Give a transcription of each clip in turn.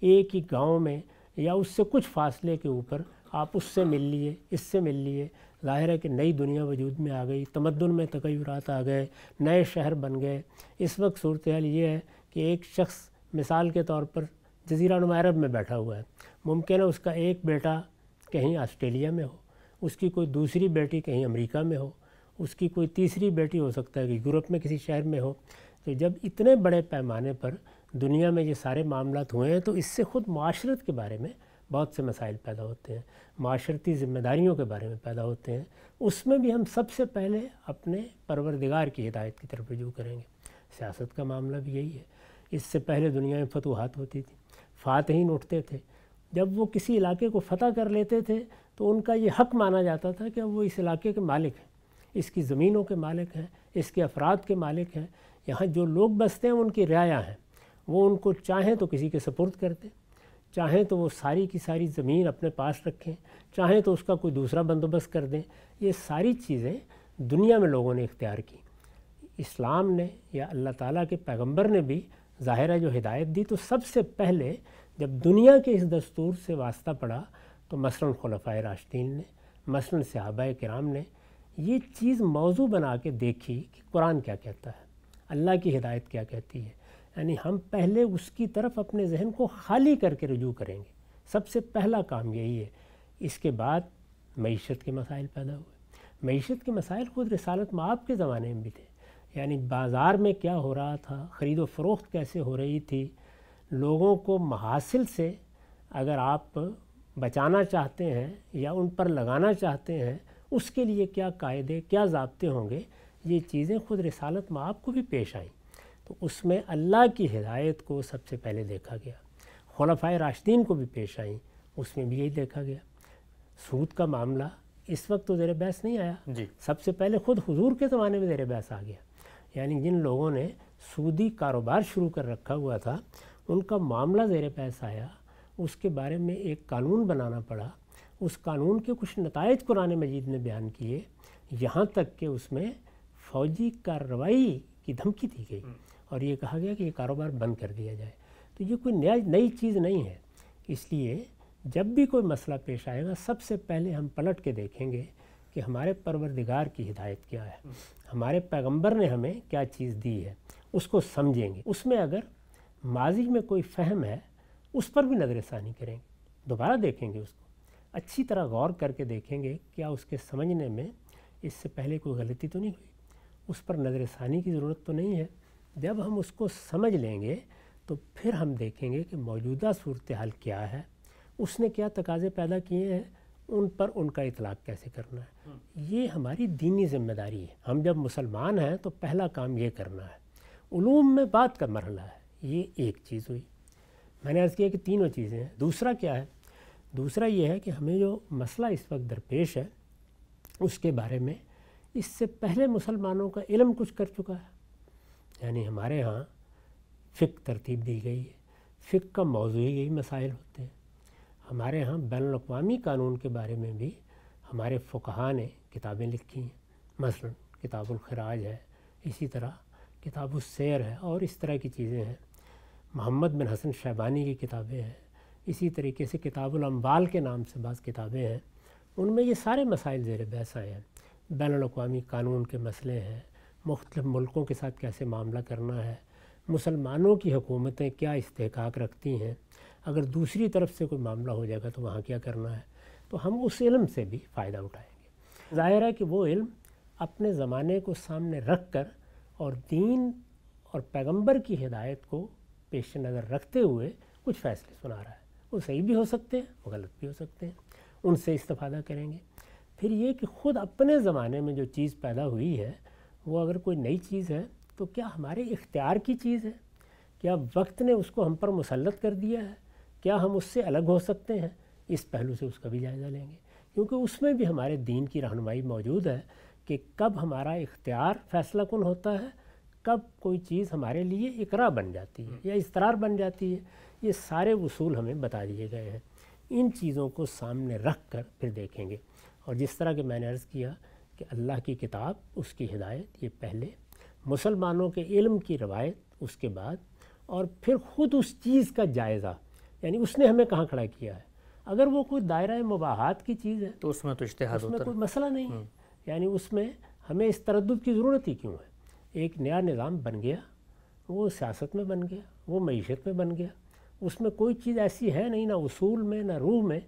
ایک ہی گاؤں میں یا اس سے کچھ فاصلے کے اوپر آپ اس سے مل لیے، اس سے مل لیے، ظاہر ہے کہ نئی دنیا وجود میں آ گئی، تمدن میں تغیرات آ گئے، نئے شہر بن گئے۔ اس وقت صورتحال یہ ہے کہ ایک شخص مثال کے طور پر جزیرہ نما عرب میں بیٹھا ہوا ہے، ممکن ہے اس کا ایک بیٹا کہیں آسٹریلیا میں ہو، اس کی کوئی دوسری بیٹی کہیں امریکہ میں ہو، اس کی کوئی تیسری بیٹی ہو سکتا ہے کہ یورپ میں کسی شہر میں ہو۔ تو جب اتنے بڑے پیمانے پر دنیا میں یہ سارے معاملات ہوئے ہیں تو اس سے خود معاشرت کے بارے میں بہت سے مسائل پیدا ہوتے ہیں، معاشرتی ذمہ داریوں کے بارے میں پیدا ہوتے ہیں۔ اس میں بھی ہم سب سے پہلے اپنے پروردگار کی ہدایت کی طرف رجوع کریں گے۔ سیاست کا معاملہ بھی یہی ہے۔ اس سے پہلے دنیا میں فتوحات ہوتی تھی، فاتحین اٹھتے تھے، جب وہ کسی علاقے کو فتح کر لیتے تھے تو ان کا یہ حق مانا جاتا تھا کہ وہ اس علاقے کے مالک ہیں، اس کی زمینوں کے مالک ہیں، اس کے افراد کے مالک ہیں، یہاں جو لوگ بستے ہیں ان کی رعایا ہیں، وہ ان کو چاہیں تو کسی کے سپرد کر دیں، چاہیں تو وہ ساری کی ساری زمین اپنے پاس رکھیں، چاہیں تو اس کا کوئی دوسرا بندوبست کر دیں۔ یہ ساری چیزیں دنیا میں لوگوں نے اختیار کی۔ اسلام نے یا اللہ تعالیٰ کے پیغمبر نے بھی ظاہرہ جو ہدایت دی تو سب سے پہلے جب دنیا کے اس دستور سے واسطہ پڑا تو مثلاً خلفائے راشدین نے، مثلاً صحابہ کرام نے یہ چیز موضوع بنا کے دیکھی کہ قرآن کیا کہتا ہے، اللہ کی ہدایت کیا کہتی ہے، یعنی ہم پہلے اس کی طرف اپنے ذہن کو خالی کر کے رجوع کریں گے۔ سب سے پہلا کام یہی ہے۔ اس کے بعد معیشت کے مسائل پیدا ہوئے۔ معیشت کے مسائل خود رسالت مآب کے زمانے میں بھی تھے، یعنی بازار میں کیا ہو رہا تھا، خرید و فروخت کیسے ہو رہی تھی، لوگوں کو محاصل سے اگر آپ بچانا چاہتے ہیں یا ان پر لگانا چاہتے ہیں اس کے لیے کیا قاعدے کیا ضابطے ہوں گے، یہ چیزیں خود رسالت مآب کو بھی پیش آئیں۔ تو اس میں اللہ کی ہدایت کو سب سے پہلے دیکھا گیا، خلفائے راشدین کو بھی پیش آئیں، اس میں بھی یہی دیکھا گیا۔ سود کا معاملہ اس وقت تو زیر بحث نہیں آیا، سب سے پہلے خود حضور کے زمانے میں زیر بحث آ گیا، یعنی جن لوگوں نے سودی کاروبار شروع کر رکھا ہوا تھا ان کا معاملہ زیر بحث آیا، اس کے بارے میں ایک قانون بنانا پڑا، اس قانون کے کچھ نتائج قرآن مجید نے بیان کیے، یہاں تک کہ اس میں فوجی کارروائی کی دھمکی دی گئی اور یہ کہا گیا کہ یہ کاروبار بند کر دیا جائے۔ تو یہ کوئی نئی چیز نہیں ہے، اس لیے جب بھی کوئی مسئلہ پیش آئے گا سب سے پہلے ہم پلٹ کے دیکھیں گے کہ ہمارے پروردگار کی ہدایت کیا ہے، ہمارے پیغمبر نے ہمیں کیا چیز دی ہے، اس کو سمجھیں گے۔ اس میں اگر ماضی میں کوئی فہم ہے اس پر بھی نظر ثانی کریں گے، دوبارہ دیکھیں گے، اس کو اچھی طرح غور کر کے دیکھیں گے کیا اس کے سمجھنے میں اس سے پہلے کوئی غلطی تو نہیں ہوئی، اس پر نظر ثانی کی ضرورت تو نہیں ہے۔ جب ہم اس کو سمجھ لیں گے تو پھر ہم دیکھیں گے کہ موجودہ صورتحال کیا ہے، اس نے کیا تقاضے پیدا کیے ہیں، ان پر ان کا اطلاق کیسے کرنا ہے۔ یہ ہماری دینی ذمہ داری ہے۔ ہم جب مسلمان ہیں تو پہلا کام یہ کرنا ہے۔ علوم میں بات کا مرحلہ ہے، یہ ایک چیز ہوئی۔ میں نے عرض کیا کہ تینوں چیزیں ہیں۔ دوسرا کیا ہے؟ دوسرا یہ ہے کہ ہمیں جو مسئلہ اس وقت درپیش ہے اس کے بارے میں اس سے پہلے مسلمانوں کا علم کچھ کر چکا ہے، یعنی ہمارے ہاں فقہ ترتیب دی گئی ہے، فقہ کا موضوع ہی یہی مسائل ہوتے ہیں۔ ہمارے ہاں بین الاقوامی قانون کے بارے میں بھی ہمارے فقہاء نے کتابیں لکھی ہیں، مثلا کتاب الخراج ہے، اسی طرح کتاب السیر ہے اور اس طرح کی چیزیں ہیں۔ محمد بن حسن شیبانی کی کتابیں ہیں، اسی طریقے سے کتاب الاموال کے نام سے بعض کتابیں ہیں، ان میں یہ سارے مسائل زیر بحث آئے ہیں۔ بین الاقوامی قانون کے مسئلے ہیں، مختلف ملکوں کے ساتھ کیسے معاملہ کرنا ہے، مسلمانوں کی حکومتیں کیا استحقاق رکھتی ہیں، اگر دوسری طرف سے کوئی معاملہ ہو جائے گا تو وہاں کیا کرنا ہے، تو ہم اس علم سے بھی فائدہ اٹھائیں گے۔ ظاہر ہے کہ وہ علم اپنے زمانے کو سامنے رکھ کر اور دین اور پیغمبر کی ہدایت کو پیش نظر رکھتے ہوئے کچھ فیصلے سنا رہا ہے، وہ صحیح بھی ہو سکتے ہیں، وہ غلط بھی ہو سکتے ہیں، ان سے استفادہ کریں گے۔ پھر یہ کہ خود اپنے زمانے میں جو چیز پیدا ہوئی ہے وہ اگر کوئی نئی چیز ہے تو کیا ہمارے اختیار کی چیز ہے، کیا وقت نے اس کو ہم پر مسلط کر دیا ہے، کیا ہم اس سے الگ ہو سکتے ہیں، اس پہلو سے اس کا بھی جائزہ لیں گے، کیونکہ اس میں بھی ہمارے دین کی رہنمائی موجود ہے کہ کب ہمارا اختیار فیصلہ کن ہوتا ہے، کب کوئی چیز ہمارے لیے اکراہ بن جاتی ہے یا اضطرار بن جاتی ہے۔ یہ سارے اصول ہمیں بتا دیے گئے ہیں، ان چیزوں کو سامنے رکھ کر پھر دیکھیں گے۔ اور جس طرح کہ میں نے عرض کیا کہ اللہ کی کتاب، اس کی ہدایت، یہ پہلے، مسلمانوں کے علم کی روایت اس کے بعد، اور پھر خود اس چیز کا جائزہ یعنی اس نے ہمیں کہاں کھڑا کیا ہے؟ اگر وہ کوئی دائرہ مباحات کی چیز ہے تو اس میں تو اجتہاد اس میں ہوتا کوئی مسئلہ نہیں ہے، یعنی اس میں ہمیں اس تردد کی ضرورت ہی کیوں ہے؟ ایک نیا نظام بن گیا، وہ سیاست میں بن گیا، وہ معیشت میں بن گیا، اس میں کوئی چیز ایسی ہے نہیں، نہ اصول میں نہ روح میں،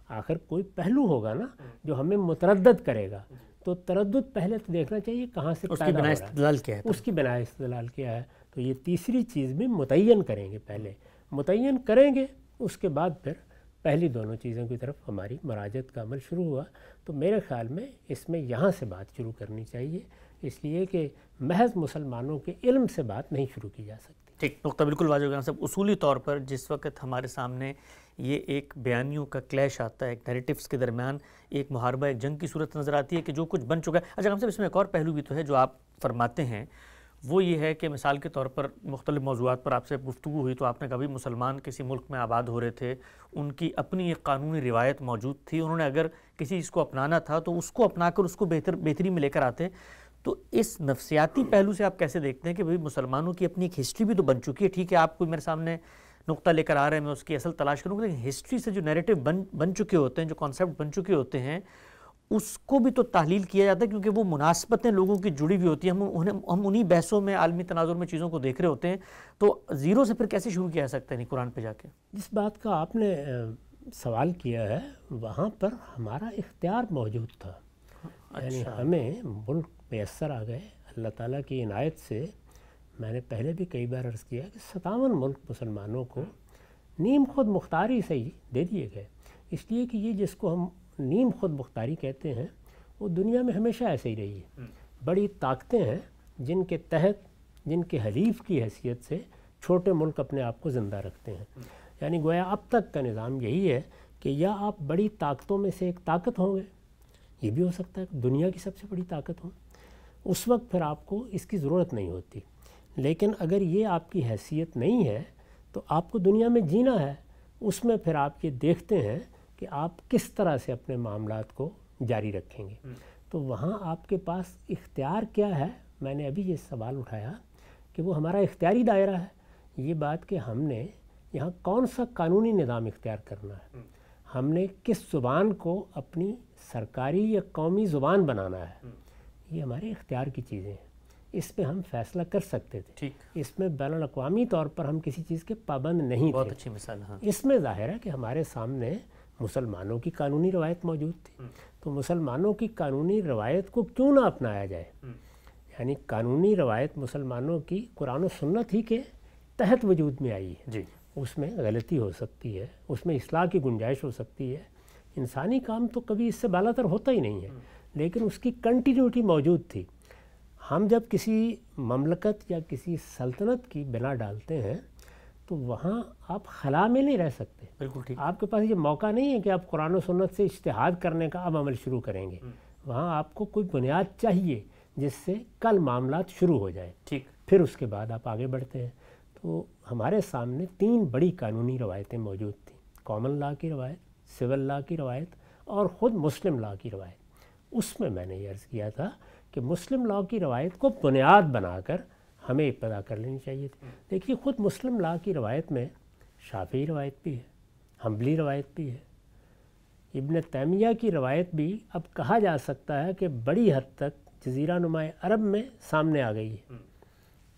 آخر کوئی پہلو ہوگا نا جو ہمیں متردد کرے گا. تو تردد پہلے تو دیکھنا چاہیے کہاں سے اس کی پیدا بنا ہو رہا استدلال کیا ہے. ہے، اس کی بنا استدلال کیا ہے. تو یہ تیسری چیز بھی متعین کریں گے، پہلے متعین کریں گے، اس کے بعد پھر پہلی دونوں چیزوں کی طرف ہماری مراجعت کا عمل شروع ہوا. تو میرے خیال میں اس میں یہاں سے بات شروع کرنی چاہیے، اس لیے کہ محض مسلمانوں کے علم سے بات نہیں شروع کی جا سکتی. ٹھیک، نقطہ بالکل واضح ہوگا صاحب. اصولی طور پر جس وقت ہمارے سامنے یہ ایک بیانیوں کا کلیش آتا ہے، ایک نیریٹیوز کے درمیان ایک محاربہ، ایک جنگ کی صورت نظر آتی ہے کہ جو کچھ بن چکا ہے. اچھا ہم صاحب اس میں ایک اور پہلو بھی تو ہے جو آپ فرماتے ہیں، وہ یہ ہے کہ مثال کے طور پر مختلف موضوعات پر آپ سے گفتگو ہوئی تو آپ نے کہا بھی مسلمان کسی ملک میں آباد ہو رہے تھے، ان کی اپنی ایک قانونی روایت موجود تھی، انہوں نے اگر کسی چیز کو اپنانا تھا تو اس کو اپنا کر اس کو بہتری میں لے کر آتے. تو اس نفسیاتی پہلو سے آپ کیسے دیکھتے ہیں کہ بھئی مسلمانوں کی اپنی ایک ہسٹری بھی تو بن چکی ہے؟ ٹھیک ہے آپ کوئی میرے سامنے نقطہ لے کر آ رہے ہیں، میں اس کی اصل تلاش کروں گا، لیکن ہسٹری سے جو نیریٹو بن چکے ہوتے ہیں، جو کانسیپٹ بن چکے ہوتے ہیں، اس کو بھی تو تحلیل کیا جاتا ہے کیونکہ وہ مناسبتیں لوگوں کی جڑی ہوئی ہوتی ہیں. ہم انہی بحثوں میں، عالمی تناظر میں چیزوں کو دیکھ رہے ہوتے ہیں. تو زیرو سے پھر کیسے شروع کیا جا سکتا ہے قرآن پہ جا کے؟ جس بات کا آپ نے سوال کیا ہے وہاں پر ہمارا اختیار موجود تھا. یعنی ہمیں ملک میسر آ گئے اللہ تعالیٰ کی عنایت سے. میں نے پہلے بھی کئی بار عرض کیا کہ 57 ملک مسلمانوں کو نیم خود مختاری سے ہی دے دیے گئے. اس لیے کہ یہ جس کو ہم نیم خود مختاری کہتے ہیں وہ دنیا میں ہمیشہ ایسے ہی رہی ہے. بڑی طاقتیں ہیں جن کے تحت، جن کے حلیف کی حیثیت سے چھوٹے ملک اپنے آپ کو زندہ رکھتے ہیں. یعنی گویا اب تک کا نظام یہی ہے کہ یا آپ بڑی طاقتوں میں سے ایک طاقت ہوں گے، یہ بھی ہو سکتا ہے کہ دنیا کی سب سے بڑی طاقت ہو، اس وقت پھر آپ کو اس کی ضرورت نہیں ہوتی. لیکن اگر یہ آپ کی حیثیت نہیں ہے تو آپ کو دنیا میں جینا ہے. اس میں پھر آپ یہ دیکھتے ہیں کہ آپ کس طرح سے اپنے معاملات کو جاری رکھیں گے. تو وہاں آپ کے پاس اختیار کیا ہے؟ میں نے ابھی یہ سوال اٹھایا کہ وہ ہمارا اختیاری دائرہ ہے. یہ بات کہ ہم نے یہاں کون سا قانونی نظام اختیار کرنا ہے، ہم نے کس زبان کو اپنی سرکاری یا قومی زبان بنانا ہے، یہ ہمارے اختیار کی چیزیں ہیں. اس پہ ہم فیصلہ کر سکتے تھے. اس میں بین الاقوامی طور پر ہم کسی چیز کے پابند نہیں تھے. بہت اچھی مثال. ہاں، اس میں ظاہر ہے کہ ہمارے سامنے مسلمانوں کی قانونی روایت موجود تھی. تو مسلمانوں کی قانونی روایت کو کیوں نہ اپنایا جائے؟ یعنی قانونی روایت مسلمانوں کی قرآن و سنت ہی کے تحت وجود میں آئی ہے. اس میں غلطی ہو سکتی ہے، اس میں اصلاح کی گنجائش ہو سکتی ہے. انسانی کام تو کبھی اس سے بالا تر ہوتا ہی نہیں ہے، لیکن اس کی کنٹینیوٹی موجود تھی. ہم جب کسی مملکت یا کسی سلطنت کی بنا ڈالتے ہیں تو وہاں آپ خلا میں نہیں رہ سکتے. بالکل ٹھیک. آپ کے پاس یہ موقع نہیں ہے کہ آپ قرآن و سنت سے اجتہاد کرنے کا اب عمل شروع کریں گے. وہاں آپ کو کوئی بنیاد چاہیے جس سے کل معاملات شروع ہو جائیں. ٹھیک. پھر اس کے بعد آپ آگے بڑھتے ہیں. تو ہمارے سامنے 3 بڑی قانونی روایتیں موجود تھیں: کامن لا کی روایت، سول لا کی روایت اور خود مسلم لا کی روایت. اس میں میں نے یہ عرض کیا تھا کہ مسلم لا کی روایت کو بنیاد بنا کر ہمیں ابتدا کر لینی چاہیے تھی. دیکھیے خود مسلم لا کی روایت میں شافعی روایت بھی ہے، حنبلی روایت بھی ہے، ابن تیمیہ کی روایت بھی اب کہا جا سکتا ہے کہ بڑی حد تک جزیرہ نما عرب میں سامنے آ گئی ہے.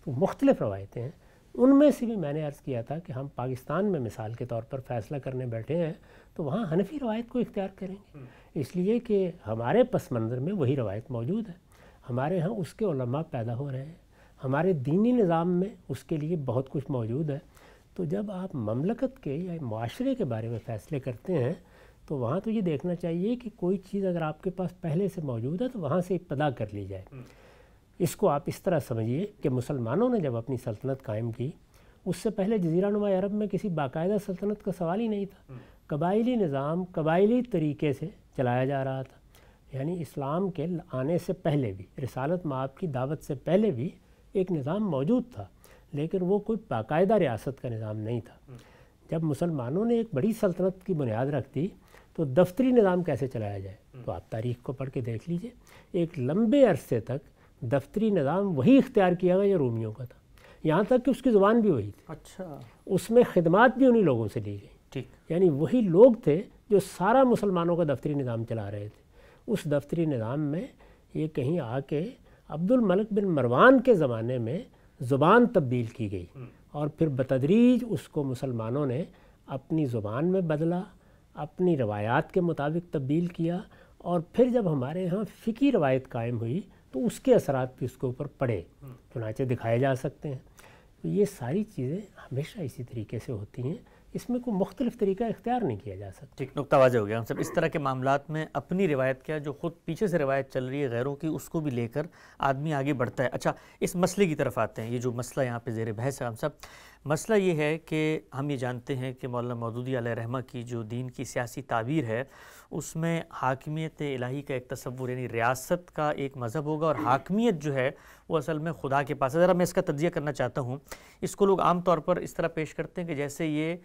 تو مختلف روایتیں ہیں. ان میں سے بھی میں نے عرض کیا تھا کہ ہم پاکستان میں مثال کے طور پر فیصلہ کرنے بیٹھے ہیں تو وہاں حنفی روایت کو اختیار کریں گے، اس لیے کہ ہمارے پس منظر میں وہی روایت موجود ہے. ہمارے ہاں اس کے علماء پیدا ہو رہے ہیں، ہمارے دینی نظام میں اس کے لیے بہت کچھ موجود ہے. تو جب آپ مملکت کے یا معاشرے کے بارے میں فیصلے کرتے ہیں تو وہاں تو یہ دیکھنا چاہیے کہ کوئی چیز اگر آپ کے پاس پہلے سے موجود ہے تو وہاں سے ابتدا کر لی جائے. اس کو آپ اس طرح سمجھیے کہ مسلمانوں نے جب اپنی سلطنت قائم کی اس سے پہلے جزیرہ نما عرب میں کسی باقاعدہ سلطنت کا سوال ہی نہیں تھا. قبائلی نظام قبائلی طریقے سے چلایا جا رہا تھا. یعنی اسلام کے آنے سے پہلے بھی، رسالت مآب کی دعوت سے پہلے بھی ایک نظام موجود تھا، لیکن وہ کوئی باقاعدہ ریاست کا نظام نہیں تھا. جب مسلمانوں نے ایک بڑی سلطنت کی بنیاد رکھ دی تو دفتری نظام کیسے چلایا جائے؟ تو آپ تاریخ کو پڑھ کے دیکھ لیجئے. ایک لمبے عرصے تک دفتری نظام وہی اختیار کیا گیا جو رومیوں کا تھا، یہاں تک کہ اس کی زبان بھی وہی تھی. اچھا. اس میں خدمات بھی انہی لوگوں سے لی گئی. ٹھیک، یعنی وہی لوگ تھے جو سارا مسلمانوں کا دفتری نظام چلا رہے تھے. اس دفتری نظام میں یہ کہیں آ کے عبد الملک بن مروان کے زمانے میں زبان تبدیل کی گئی اور پھر بتدریج اس کو مسلمانوں نے اپنی زبان میں بدلا، اپنی روایات کے مطابق تبدیل کیا، اور پھر جب ہمارے ہاں فقہی روایت قائم ہوئی تو اس کے اثرات بھی اس کے اوپر پڑے، چنانچہ دکھائے جا سکتے ہیں. تو یہ ساری چیزیں ہمیشہ اسی طریقے سے ہوتی ہیں، اس میں کوئی مختلف طریقہ اختیار نہیں کیا جا سکتا. ٹھیک، نقطہ واضح ہو گیا. ہم سب اس طرح کے معاملات میں اپنی روایت کیا جو خود پیچھے سے روایت چل رہی ہے غیروں کی، اس کو بھی لے کر آدمی آگے بڑھتا ہے. اچھا، اس مسئلے کی طرف آتے ہیں. یہ جو مسئلہ یہاں پہ زیر بحث ہے ہم سب، مسئلہ یہ ہے کہ ہم یہ جانتے ہیں کہ مولانا مودودی علیہ رحمہ کی جو دین کی سیاسی تعبیر ہے اس میں حاکمیت الہی کا ایک تصور، یعنی ریاست کا ایک مذہب ہوگا، اور حاکمیت جو ہے وہ اصل میں خدا کے پاس ہے. ذرا میں اس کا تجزیہ کرنا چاہتا ہوں. اس کو لوگ عام طور پر اس طرح پیش کرتے ہیں کہ جیسے یہ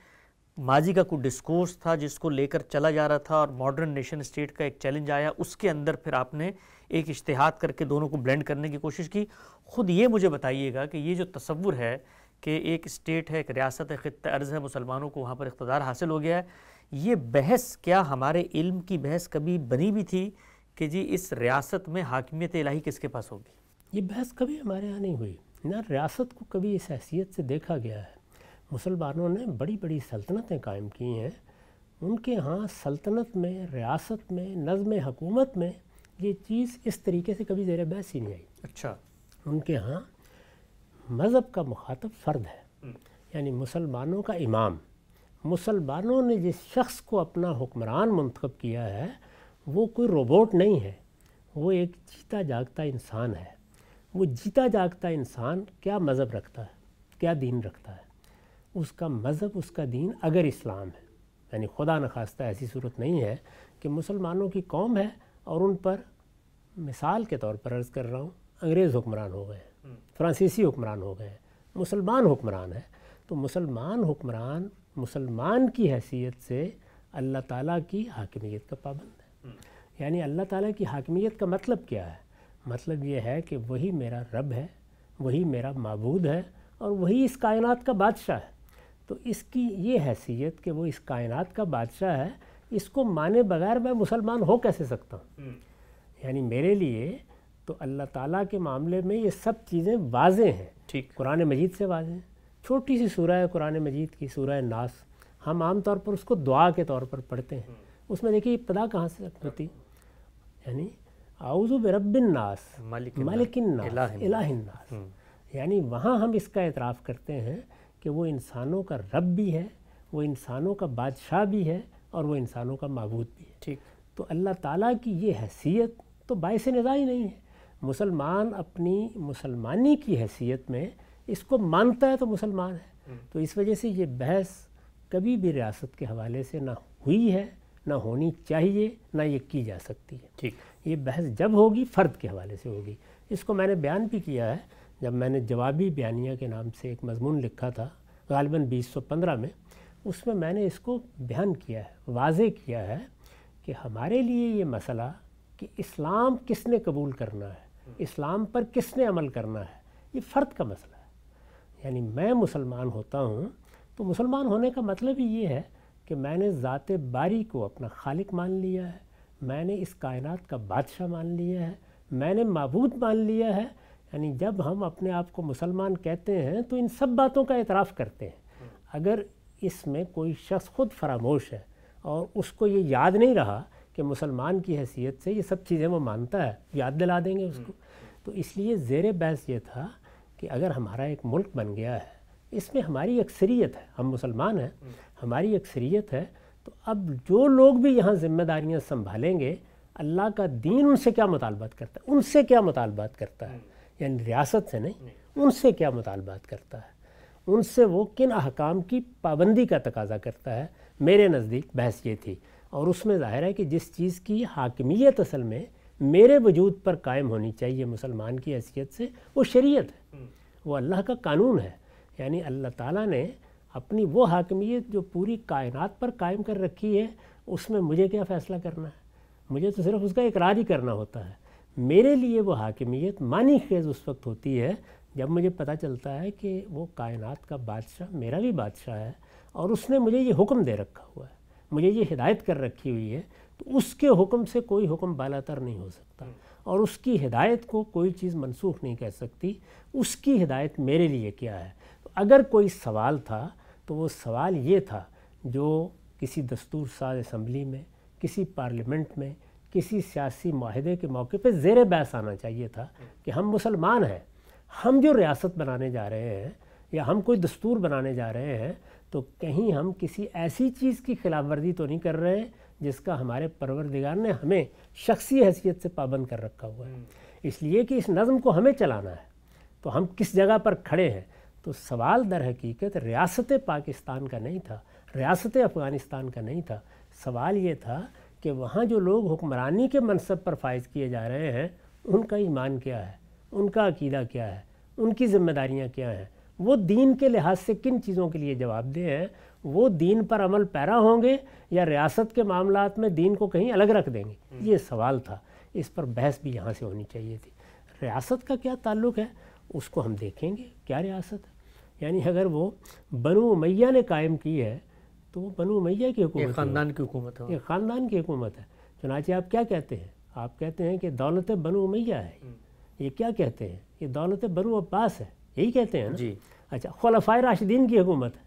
ماضی کا کوئی ڈسکورس تھا جس کو لے کر چلا جا رہا تھا، اور ماڈرن نیشن اسٹیٹ کا ایک چیلنج آیا، اس کے اندر پھر آپ نے ایک اجتہاد کر کے دونوں کو بلینڈ کرنے کی کوشش کی. خود یہ مجھے بتائیے گا کہ یہ جو تصور ہے کہ ایک اسٹیٹ ہے، ایک ریاست ہے، خطہ ارض ہے، مسلمانوں کو وہاں پر اقتدار حاصل ہو گیا ہے، یہ بحث کیا ہمارے علم کی بحث کبھی بنی بھی تھی کہ جی اس ریاست میں حاکمیت الہی کس کے پاس ہوگی؟ یہ بحث کبھی ہمارے ہاں نہیں ہوئی، نہ ریاست کو کبھی اس حیثیت سے دیکھا گیا ہے. مسلمانوں نے بڑی بڑی سلطنتیں قائم کی ہیں، ان کے ہاں سلطنت میں، ریاست میں، نظم حکومت میں یہ چیز اس طریقے سے کبھی زیر بحث ہی نہیں آئی. اچھا، ان کے ہاں مذہب کا مخاطب فرد ہے، یعنی مسلمانوں کا امام. مسلمانوں نے جس شخص کو اپنا حکمران منتخب کیا ہے وہ کوئی روبوٹ نہیں ہے، وہ ایک جیتا جاگتا انسان ہے. وہ جیتا جاگتا انسان کیا مذہب رکھتا ہے، کیا دین رکھتا ہے؟ اس کا مذہب، اس کا دین اگر اسلام ہے، یعنی خدا نخواستہ ایسی صورت نہیں ہے کہ مسلمانوں کی قوم ہے اور ان پر، مثال کے طور پر عرض کر رہا ہوں، انگریز حکمران ہو گئے ہیں، فرانسیسی حکمران ہو گئے ہیں، مسلمان حکمران ہے. تو مسلمان حکمران مسلمان کی حیثیت سے اللہ تعالیٰ کی حاکمیت کا پابند ہے. یعنی اللہ تعالیٰ کی حاکمیت کا مطلب کیا ہے؟ مطلب یہ ہے کہ وہی میرا رب ہے، وہی میرا معبود ہے، اور وہی اس کائنات کا بادشاہ ہے. تو اس کی یہ حیثیت کہ وہ اس کائنات کا بادشاہ ہے، اس کو مانے بغیر میں مسلمان ہو کیسے سکتا ہوں؟ یعنی میرے لیے تو اللہ تعالیٰ کے معاملے میں یہ سب چیزیں واضح ہیں. ٹھیک، قرآن مجید سے واضح ہیں. چھوٹی سی سورہ ہے قرآن مجید کی، سورہ ناس، ہم عام طور پر اس کو دعا کے طور پر پڑھتے ہیں. اس میں دیکھیے ابتدا کہاں سے ہوتی، یعنی اعوذ برب الناس مالک الناس الہ الناس. یعنی وہاں ہم اس کا اعتراف کرتے ہیں کہ وہ انسانوں کا رب بھی ہے، وہ انسانوں کا بادشاہ بھی ہے، اور وہ انسانوں کا معبود بھی ہے. ٹھیک، تو اللہ تعالیٰ کی یہ حیثیت تو باعث نزاع ہی نہیں ہے. مسلمان اپنی مسلمانی کی حیثیت میں اس کو مانتا ہے تو مسلمان ہے. تو اس وجہ سے یہ بحث کبھی بھی ریاست کے حوالے سے نہ ہوئی ہے، نہ ہونی چاہیے، نہ یہ کی جا سکتی ہے. ٹھیک، یہ بحث جب ہوگی فرد کے حوالے سے ہوگی. اس کو میں نے بیان بھی کیا ہے جب میں نے جوابی بیانیہ کے نام سے ایک مضمون لکھا تھا غالباً 2015 میں. اس میں نے اس کو بیان کیا ہے، واضح کیا ہے کہ ہمارے لیے یہ مسئلہ کہ اسلام کس نے قبول کرنا ہے، اسلام پر کس نے عمل کرنا ہے، یہ فرد کا مسئلہ ہے. یعنی میں مسلمان ہوتا ہوں تو مسلمان ہونے کا مطلب ہی یہ ہے کہ میں نے ذات باری کو اپنا خالق مان لیا ہے، میں نے اس کائنات کا بادشاہ مان لیا ہے، میں نے معبود مان لیا ہے. یعنی جب ہم اپنے آپ کو مسلمان کہتے ہیں تو ان سب باتوں کا اعتراف کرتے ہیں. اگر اس میں کوئی شخص خود فراموش ہے اور اس کو یہ یاد نہیں رہا کہ مسلمان کی حیثیت سے یہ سب چیزیں وہ مانتا ہے، یاد دلا دیں گے اس کو. تو اس لیے زیر بحث یہ تھا کہ اگر ہمارا ایک ملک بن گیا ہے، اس میں ہماری اکثریت ہے، ہم مسلمان ہیں، ہماری اکثریت ہے، تو اب جو لوگ بھی یہاں ذمہ داریاں سنبھالیں گے، اللہ کا دین ان سے کیا مطالبات کرتا ہے، ان سے کیا مطالبات کرتا ہے، یعنی ریاست سے نہیں، ان سے کیا مطالبات کرتا ہے، ان سے وہ کن احکام کی پابندی کا تقاضا کرتا ہے. میرے نزدیک بحث یہ تھی، اور اس میں ظاہر ہے کہ جس چیز کی حاکمیت اصل میں میرے وجود پر قائم ہونی چاہیے مسلمان کی حیثیت سے، وہ شریعت ہے، وہ اللہ کا قانون ہے. یعنی اللہ تعالیٰ نے اپنی وہ حاکمیت جو پوری کائنات پر قائم کر رکھی ہے، اس میں مجھے کیا فیصلہ کرنا ہے؟ مجھے تو صرف اس کا اقرار ہی کرنا ہوتا ہے. میرے لیے وہ حاکمیت معنی خیز اس وقت ہوتی ہے جب مجھے پتہ چلتا ہے کہ وہ کائنات کا بادشاہ میرا بھی بادشاہ ہے، اور اس نے مجھے یہ حکم دے رکھا ہوا ہے، مجھے یہ ہدایت کر رکھی ہوئی ہے، تو اس کے حکم سے کوئی حکم بالاتر نہیں ہو سکتا، اور اس کی ہدایت کو کوئی چیز منسوخ نہیں کر سکتی۔ اس کی ہدایت میرے لیے کیا ہے؟ اگر کوئی سوال تھا تو وہ سوال یہ تھا جو کسی دستور ساز اسمبلی میں، کسی پارلیمنٹ میں، کسی سیاسی معاہدے کے موقع پہ زیر بحث آنا چاہیے تھا کہ ہم مسلمان ہیں، ہم جو ریاست بنانے جا رہے ہیں یا ہم کوئی دستور بنانے جا رہے ہیں تو کہیں ہم کسی ایسی چیز کی خلاف ورزی تو نہیں کر رہے ہیں جس کا ہمارے پروردگار نے ہمیں شخصی حیثیت سے پابند کر رکھا ہوا ہے، اس لیے کہ اس نظم کو ہمیں چلانا ہے، تو ہم کس جگہ پر کھڑے ہیں۔ تو سوال در حقیقت ریاست پاکستان کا نہیں تھا، ریاست افغانستان کا نہیں تھا، سوال یہ تھا کہ وہاں جو لوگ حکمرانی کے منصب پر فائز کیے جا رہے ہیں ان کا ایمان کیا ہے، ان کا عقیدہ کیا ہے، ان کی ذمہ داریاں کیا ہیں، وہ دین کے لحاظ سے کن چیزوں کے لیے جواب دہ ہیں، وہ دین پر عمل پیرا ہوں گے یا ریاست کے معاملات میں دین کو کہیں الگ رکھ دیں گے، یہ سوال تھا۔ اس پر بحث بھی یہاں سے ہونی چاہیے تھی۔ ریاست کا کیا تعلق ہے اس کو ہم دیکھیں گے، کیا ریاست ہے؟ یعنی اگر وہ بنو امیہ نے قائم کی ہے تو وہ بنو امیہ کی حکومت ہے، ایک خاندان کی حکومت ہے، ایک خاندان کی حکومت ہے۔ چنانچہ آپ کیا کہتے ہیں؟ آپ کہتے ہیں کہ دولت بنو امیہ ہے، یہ کیا کہتے ہیں؟ یہ دولت بنو عباس ہے، یہی کہتے ہیں نا؟ جی اچھا، خلفائے راشدین کی حکومت ہے،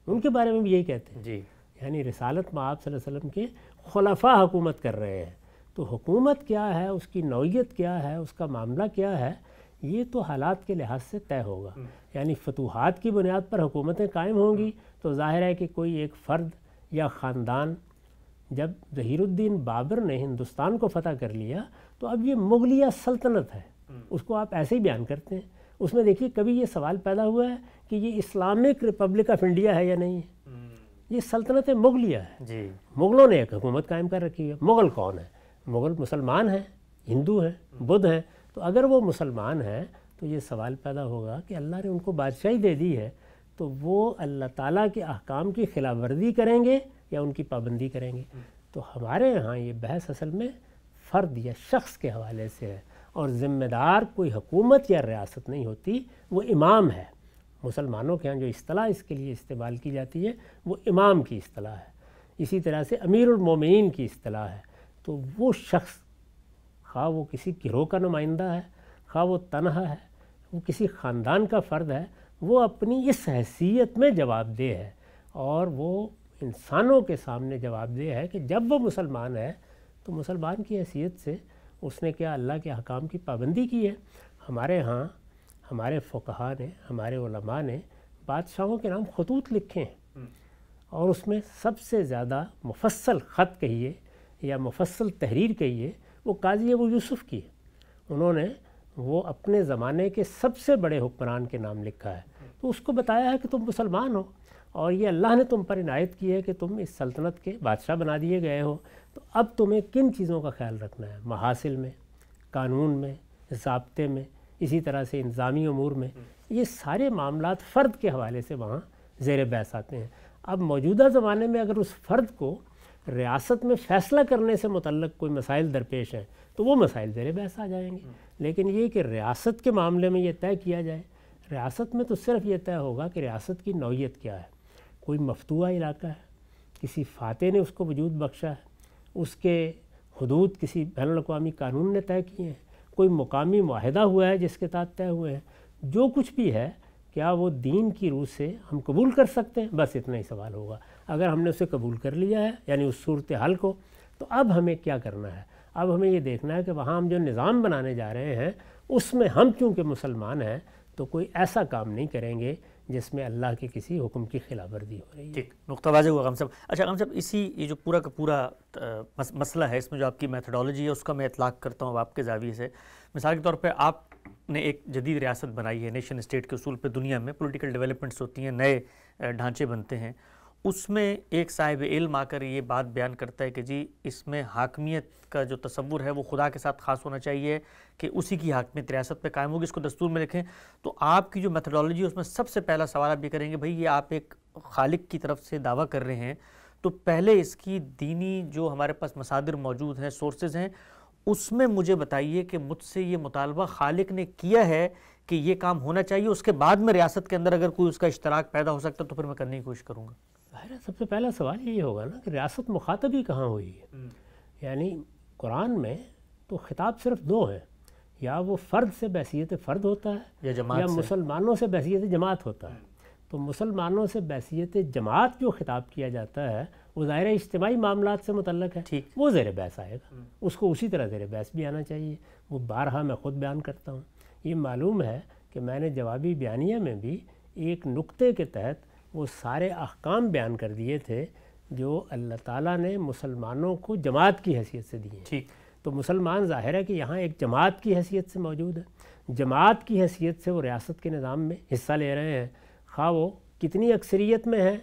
ان کے بارے میں بھی یہی کہتے ہیں۔ جی یعنی رسالت میں آپ صلی اللہ علیہ وسلم کے خلفاء حکومت کر رہے ہیں، تو حکومت کیا ہے، اس کی نوعیت کیا ہے، اس کا معاملہ کیا ہے، یہ تو حالات کے لحاظ سے طے ہوگا۔ یعنی فتوحات کی بنیاد پر حکومتیں قائم ہوں گی تو ظاہر ہے کہ کوئی ایک فرد یا خاندان، جب ظہیر الدین بابر نے ہندوستان کو فتح کر لیا تو اب یہ مغلیہ سلطنت ہے، اس کو آپ ایسے ہی بیان کرتے ہیں۔ اس میں دیکھیے کبھی یہ سوال پیدا ہوا ہے کہ یہ اسلامک ریپبلک آف انڈیا ہے یا نہیں ہے، یہ سلطنت مغلیہ ہے، جی مغلوں نے ایک حکومت قائم کر رکھی ہے۔ مغل کون ہے؟ مغل مسلمان ہیں، ہندو ہیں، بدھ ہیں، تو اگر وہ مسلمان ہیں تو یہ سوال پیدا ہوگا کہ اللہ نے ان کو بادشاہی دے دی ہے تو وہ اللہ تعالیٰ کے احکام کی خلاف ورزی کریں گے یا ان کی پابندی کریں گے؟ تو ہمارے ہاں یہ بحث اصل میں فرد یا شخص کے حوالے سے ہے، اور ذمہ دار کوئی حکومت یا ریاست نہیں ہوتی، وہ امام ہے۔ مسلمانوں کے ہاں جو اصطلاح اس کے لیے استعمال کی جاتی ہے وہ امام کی اصطلاح ہے، اسی طرح سے امیر المومنین کی اصطلاح ہے۔ تو وہ شخص، خواہ وہ کسی گروہ کا نمائندہ ہے، خواہ وہ تنہا ہے، وہ کسی خاندان کا فرد ہے، وہ اپنی اس حیثیت میں جواب دہ ہے، اور وہ انسانوں کے سامنے جواب دہ ہے کہ جب وہ مسلمان ہے تو مسلمان کی حیثیت سے اس نے کیا اللہ کے احکام کی پابندی کی ہے۔ ہمارے ہاں ہمارے فقہاء نے، ہمارے علماء نے بادشاہوں کے نام خطوط لکھے ہیں، اور اس میں سب سے زیادہ مفصل خط کہیے یا مفصل تحریر کہیے وہ قاضی ابو یوسف کی ہے۔ انہوں نے وہ اپنے زمانے کے سب سے بڑے حکمران کے نام لکھا ہے، تو اس کو بتایا ہے کہ تم مسلمان ہو اور یہ اللہ نے تم پر عنایت کی ہے کہ تم اس سلطنت کے بادشاہ بنا دیے گئے ہو، تو اب تمہیں کن چیزوں کا خیال رکھنا ہے؟ محاصل میں، قانون میں، ضابطے میں، اسی طرح سے انتظامی امور میں، یہ سارے معاملات فرد کے حوالے سے وہاں زیر بحث آتے ہیں۔ اب موجودہ زمانے میں اگر اس فرد کو ریاست میں فیصلہ کرنے سے متعلق کوئی مسائل درپیش ہیں تو وہ مسائل زیر بحث آ جائیں گے، لیکن یہ کہ ریاست کے معاملے میں یہ طے کیا جائے، ریاست میں تو صرف یہ طے ہوگا کہ ریاست کی نوعیت کیا ہے۔ کوئی مفتوحہ علاقہ ہے، کسی فاتح نے اس کو وجود بخشا ہے، اس کے حدود کسی بین الاقوامی قانون نے طے کیے ہیں، کوئی مقامی معاہدہ ہوا ہے جس کے تحت طے ہوئے ہیں، جو کچھ بھی ہے کیا وہ دین کی روح سے ہم قبول کر سکتے ہیں؟ بس اتنا ہی سوال ہوگا۔ اگر ہم نے اسے قبول کر لیا ہے یعنی اس صورتحال کو، تو اب ہمیں کیا کرنا ہے؟ اب ہمیں یہ دیکھنا ہے کہ وہاں ہم جو نظام بنانے جا رہے ہیں اس میں ہم چونکہ مسلمان ہیں تو کوئی ایسا کام نہیں کریں گے جس میں اللہ کے کسی حکم کی خلاف ورزی ہو رہی ہے۔ ٹھیک، نقطہ واضح ہوا غم صاحب۔ اچھا غم صاحب، یہ جو پورا کا پورا مسئلہ ہے، اس میں جو آپ کی میتھڈالوجی ہے اس کا میں اطلاق کرتا ہوں آپ کے زاویے سے۔ مثال کے طور پہ آپ نے ایک جدید ریاست بنائی ہے، نیشن اسٹیٹ کے اصول پہ دنیا میں پولیٹیکل ڈیولپمنٹس ہوتی ہیں، نئے ڈھانچے بنتے ہیں، اس میں ایک صاحب علم آ کر یہ بات بیان کرتا ہے کہ جی اس میں حاکمیت کا جو تصور ہے وہ خدا کے ساتھ خاص ہونا چاہیے کہ اسی کی حاکمیت ریاست پہ قائم ہوگی، اس کو دستور میں لکھیں۔ تو آپ کی جو میتھڈالوجی ہے اس میں سب سے پہلا سوال آپ یہ کریں گے بھائی یہ آپ ایک خالق کی طرف سے دعویٰ کر رہے ہیں تو پہلے اس کی دینی جو ہمارے پاس مصادر موجود ہیں، سورسز ہیں، اس میں مجھے بتائیے کہ مجھ سے یہ مطالبہ خالق نے کیا ہے کہ یہ کام ہونا چاہیے، اس کے بعد میں ریاست کے اندر اگر کوئی اس کا اشتراک پیدا ہو سکتا تو پھر میں کرنے کی کوشش کروں گا؟ ظاہر ہے سب سے پہلا سوال یہ ہوگا نا کہ ریاست مخاطب ہی کہاں ہوئی ہے؟ یعنی قرآن میں تو خطاب صرف دو ہیں، یا وہ فرد سے بحیثیت فرد ہوتا ہے یا مسلمانوں سے بحیثیت جماعت ہوتا ہے۔ تو مسلمانوں سے بحیثیت جماعت جو خطاب کیا جاتا ہے وہ ظاہر اجتماعی معاملات سے متعلق ہے، وہ زیر بحث آئے گا، اس کو اسی طرح زیر بحث بھی آنا چاہیے۔ وہ بارہا میں خود بیان کرتا ہوں، یہ معلوم ہے کہ میں نے جوابی بیانیہ میں بھی ایک نقطے کے تحت وہ سارے احکام بیان کر دیے تھے جو اللہ تعالیٰ نے مسلمانوں کو جماعت کی حیثیت سے دیے ہیں۔ تو مسلمان ظاہر ہے کہ یہاں ایک جماعت کی حیثیت سے موجود ہے، جماعت کی حیثیت سے وہ ریاست کے نظام میں حصہ لے رہے ہیں، خواہ وہ کتنی اکثریت میں ہے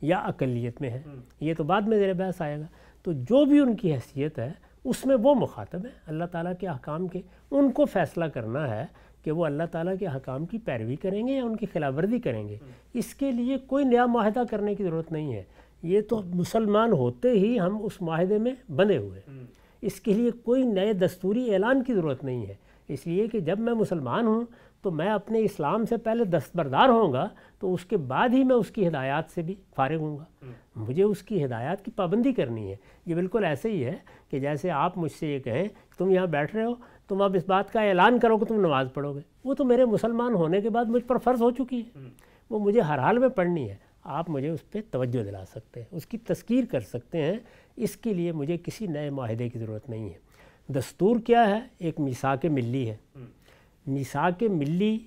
یا اقلیت میں ہے، یہ تو بعد میں زیر بحث آئے گا۔ تو جو بھی ان کی حیثیت ہے اس میں وہ مخاطب ہیں اللہ تعالیٰ کے احکام کے، ان کو فیصلہ کرنا ہے کہ وہ اللہ تعالیٰ کے احکام کی پیروی کریں گے یا ان کی خلاف ورزی کریں گے۔ اس کے لیے کوئی نیا معاہدہ کرنے کی ضرورت نہیں ہے، یہ تو مسلمان ہوتے ہی ہم اس معاہدے میں بندھے ہوئے ہیں، اس کے لیے کوئی نئے دستوری اعلان کی ضرورت نہیں ہے، اس لیے کہ جب میں مسلمان ہوں تو میں اپنے اسلام سے پہلے دستبردار ہوں گا تو اس کے بعد ہی میں اس کی ہدایات سے بھی فارغ ہوں گا، مجھے اس کی ہدایات کی پابندی کرنی ہے۔ یہ بالکل ایسے ہی ہے کہ جیسے آپ مجھ سے یہ کہیں تم یہاں بیٹھ رہے ہو، تم اب اس بات کا اعلان کرو کہ تم نماز پڑھو گے، وہ تو میرے مسلمان ہونے کے بعد مجھ پر فرض ہو چکی ہے، وہ مجھے ہر حال میں پڑھنی ہے۔ آپ مجھے اس پہ توجہ دلا سکتے ہیں، اس کی تذکیر کر سکتے ہیں، اس کے لیے مجھے کسی نئے معاہدے کی ضرورت نہیں ہے۔ دستور کیا ہے؟ ایک میثاق ملی ہے، میثاق ملی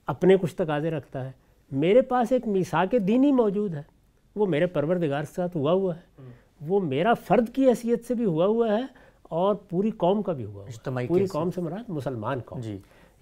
اپنے کچھ تقاضے رکھتا ہے، میرے پاس ایک میثاق دینی موجود ہے، وہ میرے پروردگار کے ساتھ ہوا ہے، وہ میرا فرد کی حیثیت سے بھی ہوا ہے اور پوری قوم کا بھی ہوا ہے۔ پوری قوم سے مراد مسلمان قوم،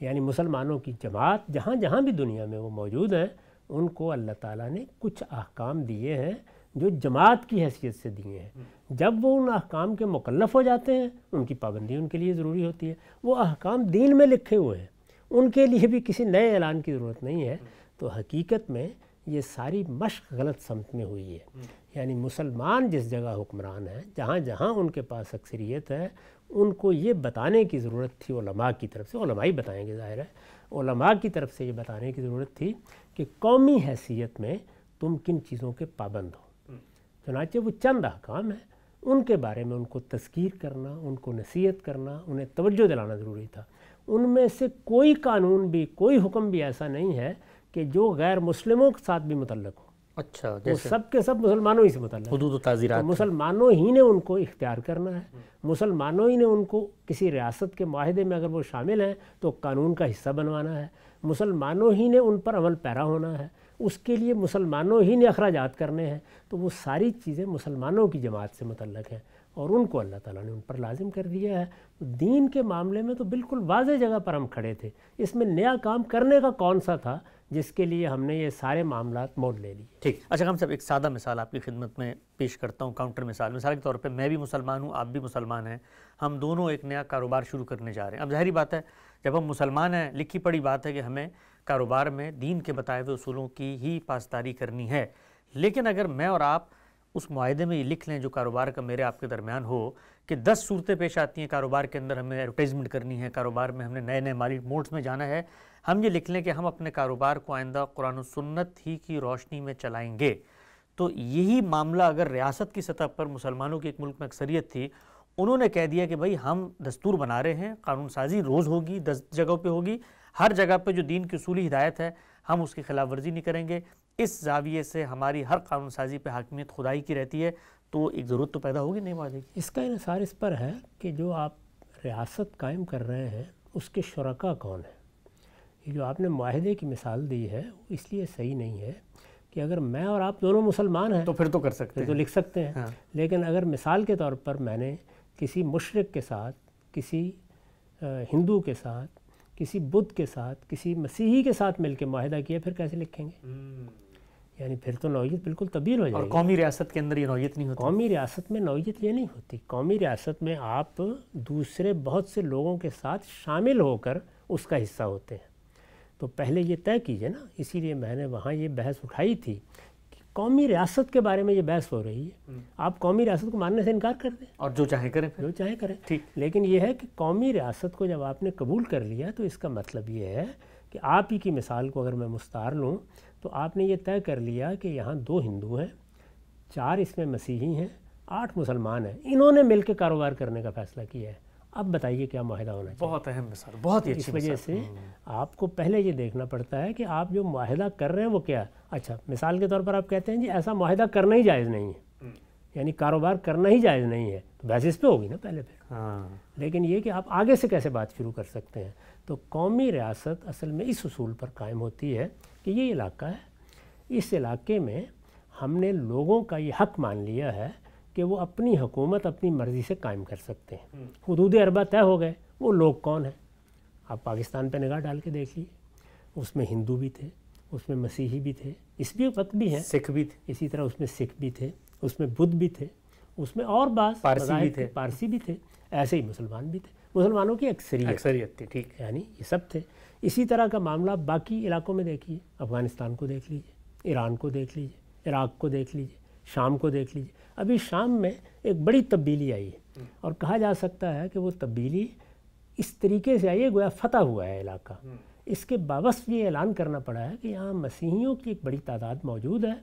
یعنی مسلمانوں کی جماعت جہاں جہاں بھی دنیا میں وہ موجود ہیں، ان کو اللہ تعالیٰ نے کچھ احکام دیے ہیں جو جماعت کی حیثیت سے دیے ہیں۔ جب وہ ان احکام کے مکلف ہو جاتے ہیں ان کی پابندی ان کے لیے ضروری ہوتی ہے۔ وہ احکام دین میں لکھے ہوئے ہیں، ان کے لیے بھی کسی نئے اعلان کی ضرورت نہیں ہے۔ تو حقیقت میں یہ ساری مشق غلط سمت میں ہوئی ہے، یعنی مسلمان جس جگہ حکمران ہیں، جہاں جہاں ان کے پاس اکثریت ہے، ان کو یہ بتانے کی ضرورت تھی علماء کی طرف سے، علماء ہی بتائیں گے ظاہر ہے، علماء کی طرف سے یہ بتانے کی ضرورت تھی کہ قومی حیثیت میں تم کن چیزوں کے پابند ہو۔ چنانچہ وہ چند احکام ہیں، ان کے بارے میں ان کو تذکیر کرنا، ان کو نصیحت کرنا، انہیں توجہ دلانا ضروری تھا۔ ان میں سے کوئی قانون بھی، کوئی حکم بھی ایسا نہیں ہے کہ جو غیر مسلموں کے ساتھ بھی متعلق ہو۔ اچھا، وہ سب کے سب مسلمانوں ہی سے متعلق، حدود و تعزیرات مسلمانوں ہی نے ان کو اختیار کرنا ہے، مسلمانوں ہی نے ان کو کسی ریاست کے معاہدے میں اگر وہ شامل ہیں تو قانون کا حصہ بنوانا ہے، مسلمانوں ہی نے ان پر عمل پیرا ہونا ہے، اس کے لیے مسلمانوں ہی نے اخراجات کرنے ہیں۔ تو وہ ساری چیزیں مسلمانوں کی جماعت سے متعلق ہیں اور ان کو اللہ تعالیٰ نے ان پر لازم کر دیا ہے۔ دین کے معاملے میں تو بالکل واضح جگہ پر ہم کھڑے تھے، اس میں نیا کام کرنے کا کون سا تھا جس کے لیے ہم نے یہ سارے معاملات موڑ لے لیے۔ ٹھیک، اچھا ہم صاحب ایک سادہ مثال آپ کی خدمت میں پیش کرتا ہوں، کاؤنٹر مثال کے طور پہ میں بھی مسلمان ہوں، آپ بھی مسلمان ہیں، ہم دونوں ایک نیا کاروبار شروع کرنے جا رہے ہیں۔ اب ظاہری بات ہے جب ہم مسلمان ہیں، لکھی پڑی بات ہے کہ ہمیں کاروبار میں دین کے بتائے ہوئے اصولوں کی ہی پاسداری کرنی ہے، لیکن اگر میں اور آپ اس معاہدے میں یہ لکھ لیں جو کاروبار کا میرے آپ کے درمیان ہو کہ 10 صورتیں پیش آتی ہیں کاروبار کے اندر، ہمیں ایڈورٹائزمنٹ کرنی ہے، کاروبار میں ہم نے نئے نئے مالی موڈز میں جانا ہے، ہم یہ لکھ لیں کہ ہم اپنے کاروبار کو آئندہ قرآن و سنت ہی کی روشنی میں چلائیں گے، تو یہی معاملہ اگر ریاست کی سطح پر مسلمانوں کی ایک ملک میں اکثریت تھی، انہوں نے کہہ دیا کہ بھائی ہم دستور بنا رہے ہیں، قانون سازی روز ہوگی، 10 جگہوں پہ ہوگی، ہر جگہ پہ جو دین کی اصولی ہدایت ہے ہم اس کی خلاف ورزی نہیں کریں گے، اس زاویے سے ہماری ہر قانون سازی پہ حاکمیت خدائی کی رہتی ہے، تو ایک ضرورت تو پیدا ہوگی نہیں معاہدے کی۔ اس کا انحصار اس پر ہے کہ جو آپ ریاست قائم کر رہے ہیں اس کے شرکا کون ہیں۔ یہ جو آپ نے معاہدے کی مثال دی ہے وہ اس لیے صحیح نہیں ہے کہ اگر میں اور آپ دونوں مسلمان ہیں تو پھر تو کر سکتے ہیں، تو لکھ سکتے ہیں، لیکن اگر مثال کے طور پر میں نے کسی مشرک کے ساتھ، کسی ہندو کے ساتھ، کسی بدھ کے ساتھ، کسی مسیحی کے ساتھ مل کے معاہدہ کیا، پھر کیسے لکھیں گے؟ یعنی پھر تو نوعیت بالکل تبدیل ہو جائے گی۔ اور قومی ریاست کے اندر یہ نوعیت نہیں ہوتی۔ قومی ریاست میں نوعیت یہ نہیں ہوتی، قومی ریاست میں آپ دوسرے بہت سے لوگوں کے ساتھ شامل ہو کر اس کا حصہ ہوتے ہیں۔ تو پہلے یہ طے کیجئے نا، اسی لیے میں نے وہاں یہ بحث اٹھائی تھی کہ قومی ریاست کے بارے میں یہ بحث ہو رہی ہے، آپ قومی ریاست کو ماننے سے انکار کر دیں اور جو چاہیں کریں، جو چاہیں کریں، ٹھیک۔ لیکن یہ ہے کہ قومی ریاست کو جب آپ نے قبول کر لیا تو اس کا مطلب یہ ہے کہ آپ ہی کی مثال کو اگر میں مستعار لوں تو آپ نے یہ طے کر لیا کہ یہاں 2 ہندو ہیں، 4 اس میں مسیحی ہیں، 8 مسلمان ہیں، انہوں نے مل کے کاروبار کرنے کا فیصلہ کیا ہے. اب بتائیے کیا معاہدہ ہونا چاہیے؟ بہت اہم مثال، بہت ہی اچھی اس وجہ سے آپ کو پہلے یہ دیکھنا پڑتا ہے کہ آپ جو معاہدہ کر رہے ہیں وہ کیا ہے. اچھا مثال کے طور پر آپ کہتے ہیں جی ایسا معاہدہ کرنا ہی جائز نہیں ہے، یعنی کاروبار کرنا ہی جائز نہیں ہے، تو بیسس پہ ہوگی نا پہلے پھر. لیکن یہ کہ آپ آگے سے کیسے بات شروع کر سکتے ہیں. تو قومی ریاست اصل میں اس اصول پر قائم ہوتی ہے کہ یہ علاقہ ہے، اس علاقے میں ہم نے لوگوں کا یہ حق مان لیا ہے کہ وہ اپنی حکومت اپنی مرضی سے قائم کر سکتے ہیں. حدود اربع طے ہو گئے، وہ لوگ کون ہیں؟ آپ پاکستان پہ نگاہ ڈال کے دیکھ لیجیے، اس میں ہندو بھی تھے، اس میں مسیحی بھی تھے، اس بھی وقت بھی ہیں، سکھ بھی تھے، اسی طرح اس میں سکھ بھی تھے، اس میں بدھ بھی تھے، اس میں اور بعض پارسی بھی تھے، ایسے ہی مسلمان بھی تھے. مسلمانوں کی اکثریت تھی، ٹھیک، یعنی یہ سب تھے. اسی طرح کا معاملہ باقی علاقوں میں دیکھیے، افغانستان کو دیکھ لیجیے، ایران کو دیکھ لیجیے، عراق کو دیکھ لیجیے، شام کو دیکھ لیجیے. ابھی شام میں ایک بڑی تبدیلی آئی ہے اور کہا جا سکتا ہے کہ وہ تبدیلی اس طریقے سے آئی ہے گویا فتح ہوا ہے علاقہ. اس کے باوجود یہ اعلان کرنا پڑا ہے کہ یہاں مسیحیوں کی ایک بڑی تعداد موجود ہے،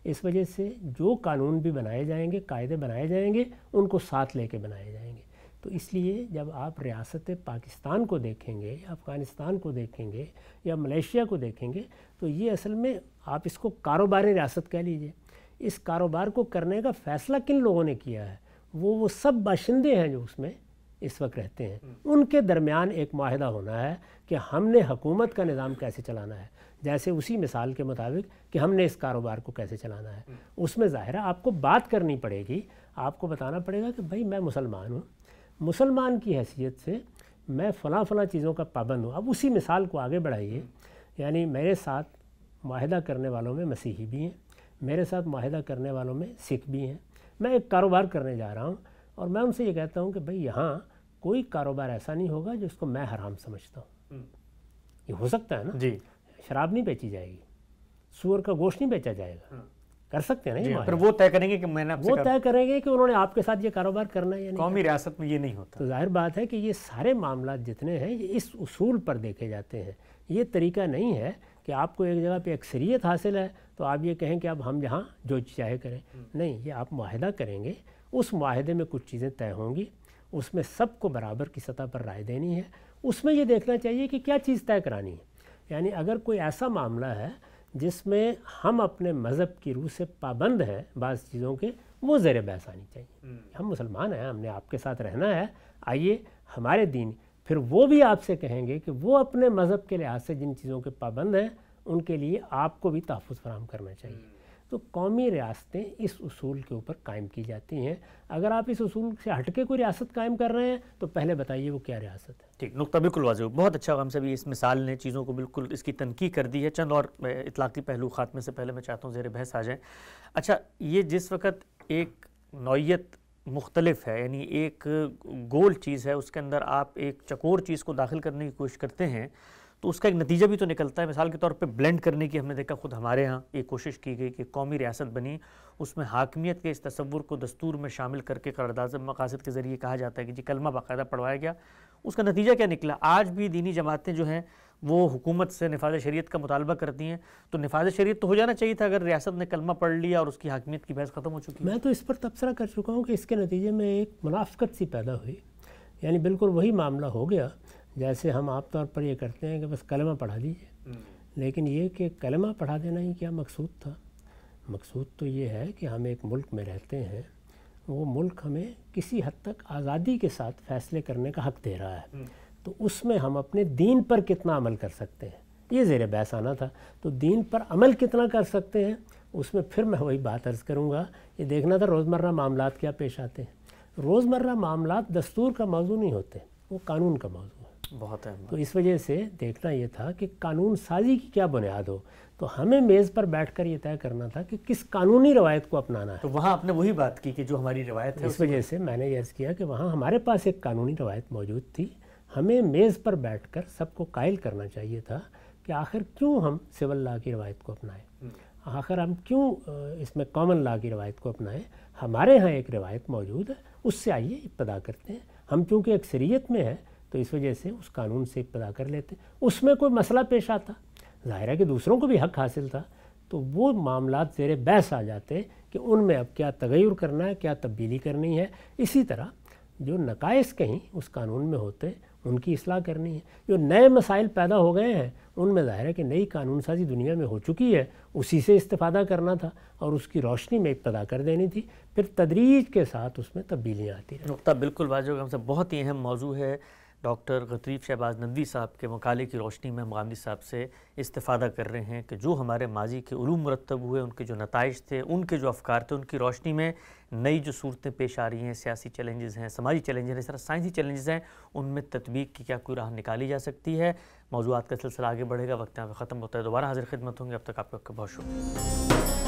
اس وجہ سے جو قانون بھی بنائے جائیں گے، قاعدے بنائے جائیں گے، ان کو ساتھ لے کے بنائے جائیں گے. تو اس لیے جب آپ ریاست پاکستان کو دیکھیں گے یا افغانستان کو دیکھیں گے یا ملیشیا کو دیکھیں گے تو یہ اصل میں آپ اس کو کاروباری ریاست کہہ لیجئے. اس کاروبار کو کرنے کا فیصلہ کن لوگوں نے کیا ہے؟ وہ سب باشندے ہیں جو اس میں اس وقت رہتے ہیں. ان کے درمیان ایک معاہدہ ہونا ہے کہ ہم نے حکومت کا نظام کیسے چلانا ہے، جیسے اسی مثال کے مطابق کہ ہم نے اس کاروبار کو کیسے چلانا ہے. اس میں ظاہر ہے آپ کو بات کرنی پڑے گی، آپ کو بتانا پڑے گا کہ بھائی میں مسلمان ہوں، مسلمان کی حیثیت سے میں فلاں چیزوں کا پابند ہوں. اب اسی مثال کو آگے بڑھائیے، یعنی میرے ساتھ معاہدہ کرنے والوں میں مسیحی بھی ہیں، میرے ساتھ معاہدہ کرنے والوں میں سکھ بھی ہیں. میں ایک کاروبار کرنے جا رہا ہوں اور میں ان سے یہ کہتا ہوں کہ بھئی یہاں کوئی کاروبار ایسا نہیں ہوگا جس کو میں حرام سمجھتا ہوں. یہ ہو سکتا ہے نا جی، شراب نہیں بیچی جائے گی، سور کا گوشت نہیں بیچا جائے گا، کر سکتے ہیں نا. پھر وہ طے کریں گے کہ میں نے وہ طے کریں گے کہ انہوں نے آپ کے ساتھ یہ کاروبار کرنا ہے یا نہیں. قومی ریاست میں یہ نہیں ہوتا. تو ظاہر بات ہے کہ یہ سارے معاملات جتنے ہیں یہ اس اصول پر دیکھے جاتے ہیں. یہ طریقہ نہیں ہے کہ آپ کو ایک جگہ پہ اکثریت حاصل ہے تو آپ یہ کہیں کہ اب ہم جہاں جو چاہے کریں. نہیں، یہ آپ معاہدہ کریں گے، اس معاہدے میں کچھ چیزیں طے ہوں گی، اس میں سب کو برابر کی سطح پر رائے دینی ہے. اس میں یہ دیکھنا چاہیے کہ کیا چیز طے کرانی ہے. یعنی اگر کوئی ایسا معاملہ ہے جس میں ہم اپنے مذہب کی روح سے پابند ہیں بعض چیزوں کے، وہ زیر بحث آنی چاہیے. ہم مسلمان ہیں، ہم نے آپ کے ساتھ رہنا ہے، آئیے ہمارے دین. پھر وہ بھی آپ سے کہیں گے کہ وہ اپنے مذہب کے لحاظ سے جن چیزوں کے پابند ہیں ان کے لیے آپ کو بھی تحفظ فراہم کرنا چاہیے. تو قومی ریاستیں اس اصول کے اوپر قائم کی جاتی ہیں. اگر آپ اس اصول سے ہٹ کے کوئی ریاست قائم کر رہے ہیں تو پہلے بتائیے وہ کیا ریاست ہے. ٹھیک، نقطہ بالکل واضح ہو. بہت اچھا ہم سبھی اس مثال نے چیزوں کو بالکل اس کی تنقید کر دی ہے. چند اور اطلاقی پہلو خاتمے سے پہلے میں چاہتا ہوں زیر بحث آ جائیں. اچھا، یہ جس وقت ایک نوعیت مختلف ہے، یعنی ایک گول چیز ہے، اس کے اندر آپ ایک چکور چیز کو داخل کرنے کی کوشش کرتے ہیں تو اس کا ایک نتیجہ بھی تو نکلتا ہے. مثال کے طور پہ بلینڈ کرنے کی ہم نے دیکھا، خود ہمارے ہاں ایک کوشش کی گئی کہ قومی ریاست بنی، اس میں حاکمیت کے اس تصور کو دستور میں شامل کر کے قرارداد مقاصد کے ذریعے کہا جاتا ہے کہ جی کلمہ باقاعدہ پڑھوایا گیا. اس کا نتیجہ کیا نکلا؟ آج بھی دینی جماعتیں جو ہیں وہ حکومت سے نفاذ شریعت کا مطالبہ کرتی ہیں. تو نفاذ شریعت تو ہو جانا چاہیے تھا اگر ریاست نے کلمہ پڑھ لیا اور اس کی حاکمیت کی بحث ختم ہو چکی ہے. میں تو اس پر تبصرہ کر چکا ہوں کہ اس کے نتیجے میں ایک منافقت سی پیدا ہوئی. یعنی بالکل وہی معاملہ ہو گیا جیسے ہم عام طور پر یہ کرتے ہیں کہ بس کلمہ پڑھا دیجیے. لیکن یہ کہ کلمہ پڑھا دینا ہی کیا مقصود تھا؟ مقصود تو یہ ہے کہ ہم ایک ملک میں رہتے ہیں، وہ ملک ہمیں کسی حد تک آزادی کے ساتھ فیصلے کرنے کا حق دے رہا ہے. تو اس میں ہم اپنے دین پر کتنا عمل کر سکتے ہیں، یہ زیر بحث آنا تھا. تو دین پر عمل کتنا کر سکتے ہیں اس میں پھر میں وہی بات عرض کروں گا، یہ دیکھنا تھا روزمرہ معاملات کیا پیش آتے ہیں. روزمرہ معاملات دستور کا موضوع نہیں ہوتے، وہ قانون کا موضوع ہے. بہت اہم. تو اس وجہ سے دیکھنا یہ تھا کہ قانون سازی کی کیا بنیاد ہو. تو ہمیں میز پر بیٹھ کر یہ طے کرنا تھا کہ کس قانونی روایت کو اپنانا ہے. تو وہاں آپ نے وہی بات کی کہ جو ہماری روایت ہے. اس وجہ سے میں نے یہ عرض کیا کہ وہاں ہمارے پاس ایک قانونی روایت موجود تھی. ہمیں میز پر بیٹھ کر سب کو قائل کرنا چاہیے تھا کہ آخر کیوں ہم سول لا کی روایت کو اپنائیں، آخر ہم کیوں اس میں کامن لا کی روایت کو اپنائیں. ہمارے ہاں ایک روایت موجود ہے، اس سے آئیے ابتدا کرتے ہیں. ہم چونکہ اکثریت میں ہیں تو اس وجہ سے اس قانون سے ابتدا کر لیتے. اس میں کوئی مسئلہ پیش آتا، ظاہر ہے کہ دوسروں کو بھی حق حاصل تھا، تو وہ معاملات زیر بحث آ جاتے کہ ان میں اب کیا تغیر کرنا ہے، کیا تبدیلی کرنی ہے. اسی طرح جو نقائص کہیں اس قانون میں ہوتے ان کی اصلاح کرنی ہے. جو نئے مسائل پیدا ہو گئے ہیں ان میں ظاہر ہے کہ نئی قانون سازی دنیا میں ہو چکی ہے، اسی سے استفادہ کرنا تھا اور اس کی روشنی میں ابتدا کر دینی تھی، پھر تدریج کے ساتھ اس میں تبدیلیاں آتی رہیں. نقطہ بالکل واضح ہم سے بہت ہی اہم موضوع ہے. ڈاکٹر غطریف شہباز ندوی صاحب کے مقالے کی روشنی میں ہم غامدی صاحب سے استفادہ کر رہے ہیں کہ جو ہمارے ماضی کے علوم مرتب ہوئے، ان کے جو نتائج تھے، ان کے جو افکار تھے، ان کی روشنی میں نئی جو صورتیں پیش آ رہی ہیں، سیاسی چیلنجز ہیں، سماجی چیلنجز ہیں، اس طرح سائنسی چیلنجز ہیں، ان میں تطبیق کی کیا کوئی راہ نکالی جا سکتی ہے. موضوعات کا سلسلہ آگے بڑھے گا، وقت یہاں پہ ختم ہوتا ہے. دوبارہ حاضر خدمت ہوں گے، اب تک آپ کا بہت شکریہ.